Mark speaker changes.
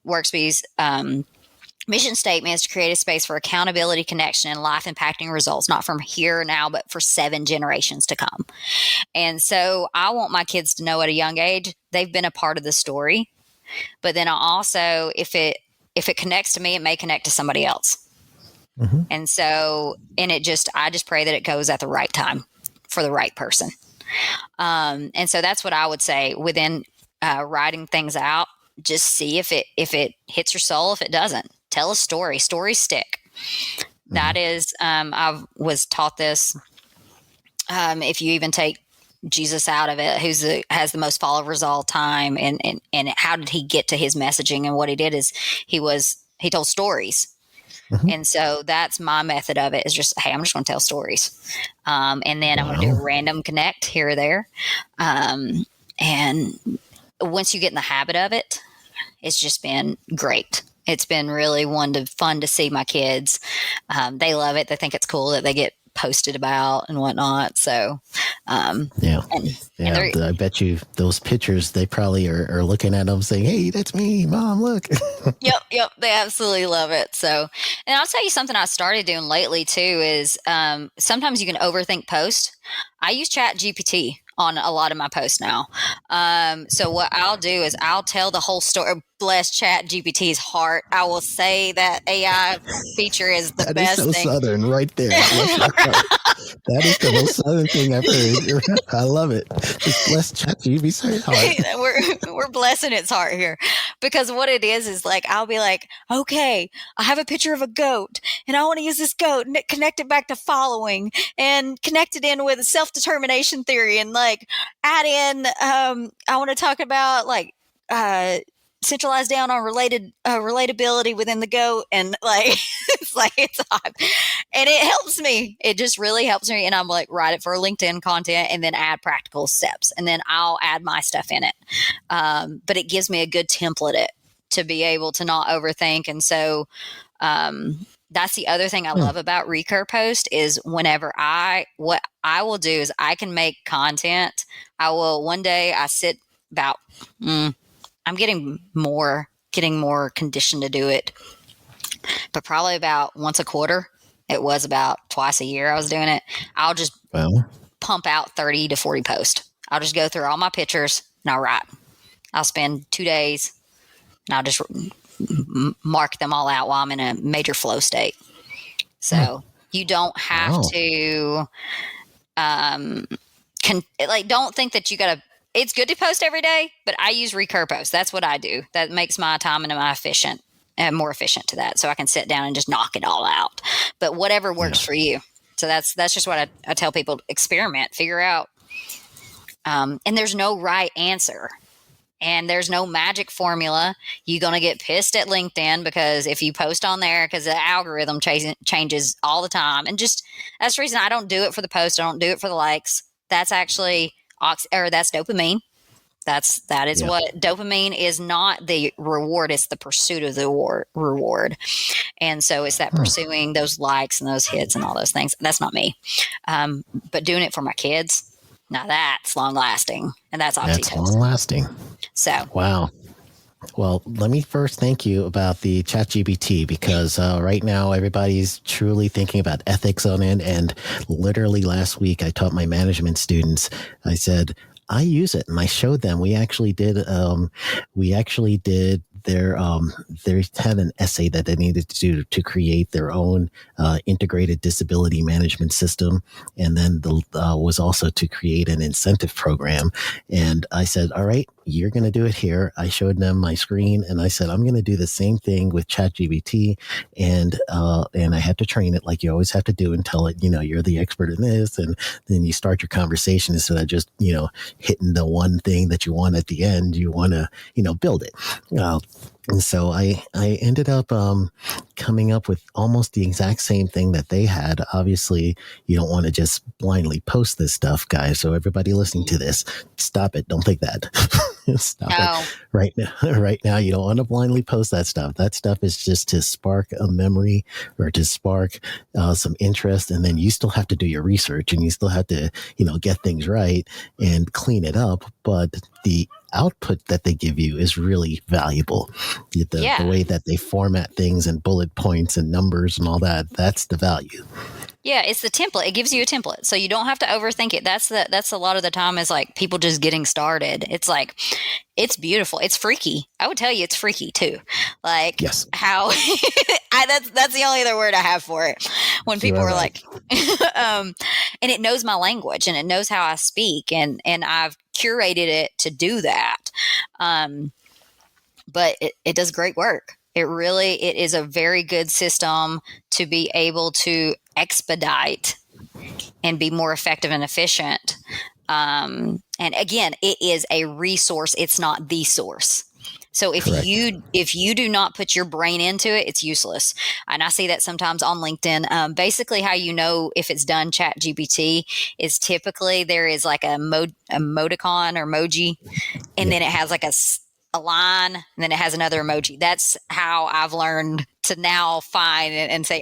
Speaker 1: Worksby's mission statement is to create a space for accountability, connection, and life impacting results, not from here now, but for 7 generations to come. And so I want my kids to know at a young age, they've been a part of the story. But then I also, if it connects to me, it may connect to somebody else. Mm-hmm. And so, I just pray that it goes at the right time for the right person. And so that's what I would say within writing things out. Just see if it hits your soul. If it doesn't, tell a story. Stories stick. Mm-hmm. That is, I was taught this. If you even take Jesus out of it, has the most followers all time, and how did he get to his messaging? And what he did is he told stories. Mm-hmm. And so that's my method of it, is just, hey, I'm just going to tell stories. And then I'm going to do a random connect here or there. And once you get in the habit of it, it's just been great. It's been really fun to see my kids. They love it. They think it's cool that they get posted about and whatnot. So,
Speaker 2: I bet you those pictures, they probably are looking at them saying, hey, that's me, Mom, look.
Speaker 1: Yep. They absolutely love it. So, and I'll tell you something I started doing lately too is sometimes you can overthink posts. I use ChatGPT on a lot of my posts now. So what I'll do is I'll tell the whole story. Bless ChatGPT's heart. I will say that AI feature is the best thing.
Speaker 2: That is so Southern right there. That is the most Southern thing I've heard. I love it. Just bless ChatGPT's heart.
Speaker 1: We're blessing its heart here, because what it is like, I'll be like, okay, I have a picture of a goat and I want to use this goat and connect it back to following and connect it in with self-determination theory, and like add in, I want to talk about like, centralize down on relatability within the goat, and like it's hot, and it helps me. It just really helps me, and I'm like, write it for LinkedIn content, and then add practical steps, and then I'll add my stuff in it. But it gives me a good template to be able to not overthink, and so that's the other thing I love about Recur Post is what I will do is I can make content. One day I sit about. I'm getting more conditioned to do it, but probably about once a quarter. It was about twice a year I was doing it. I'll just pump out 30 to 40 posts. I'll just go through all my pictures and I'll write. I'll spend 2 days and I'll just mark them all out while I'm in a major flow state. So you don't have to, don't think that you got to. It's good to post every day, but I use Recur Post. That's what I do. That makes my time and more efficient to that. So I can sit down and just knock it all out. But whatever works for you. So that's just what I tell people. Experiment, figure out. And there's no right answer. And there's no magic formula. You're going to get pissed at LinkedIn because if you post on there, because the algorithm changes all the time. And just that's the reason I don't do it for the post. I don't do it for the likes. That's actually... that's dopamine. That is what dopamine is, not the reward. It's the pursuit of the reward. And so it's that pursuing those likes and those hits and all those things. That's not me. But doing it for my kids, now that's long lasting. And that's
Speaker 2: long lasting.
Speaker 1: So,
Speaker 2: wow. Well, let me first thank you about the ChatGPT, because right now everybody's truly thinking about ethics on it. And literally last week, I taught my management students, I said, I use it, and I showed them. We actually did they had an essay that they needed to do to create their own integrated disability management system, and then was also to create an incentive program. And I said, all right, you're going to do it here. I showed them my screen, and I said, I'm going to do the same thing with ChatGPT, and I had to train it like you always have to do, and tell it, you're the expert in this, and then you start your conversation instead of just hitting the one thing that you want at the end. You want to build it. And so I ended up coming up with almost the exact same thing that they had. Obviously, you don't want to just blindly post this stuff, guys. So everybody listening to this, stop it. Don't think that. Stop it right now. Right now, you don't want to blindly post that stuff. That stuff is just to spark a memory or to spark some interest. And then you still have to do your research, and you still have to, get things right and clean it up. But the output that they give you is really valuable. The
Speaker 1: Yeah.
Speaker 2: way that they format things and bullet points and numbers and all that, that's the value.
Speaker 1: Yeah, it's the template. It gives you a template, so you don't have to overthink it. That's a lot of the time is like people just getting started. It's like it's beautiful. It's freaky. I would tell you it's freaky too. Like
Speaker 2: Yes,
Speaker 1: how that's the only other word I have for it. When
Speaker 2: you
Speaker 1: people
Speaker 2: are
Speaker 1: are
Speaker 2: right.
Speaker 1: like, and it knows my language and it knows how I speak, and I've curated it to do that. Um, but it does great work. It is a very good system to be able to expedite and be more effective and efficient. And again, it is a resource. It's not the source. So
Speaker 2: Correct.
Speaker 1: if you do not put your brain into it, it's useless. And I see that sometimes on LinkedIn. Basically, how you know if it's done ChatGPT is typically there is like emoticon or emoji, and
Speaker 2: Yep.
Speaker 1: then it has like a line, and then it has another emoji. That's how I've learned to now find and say,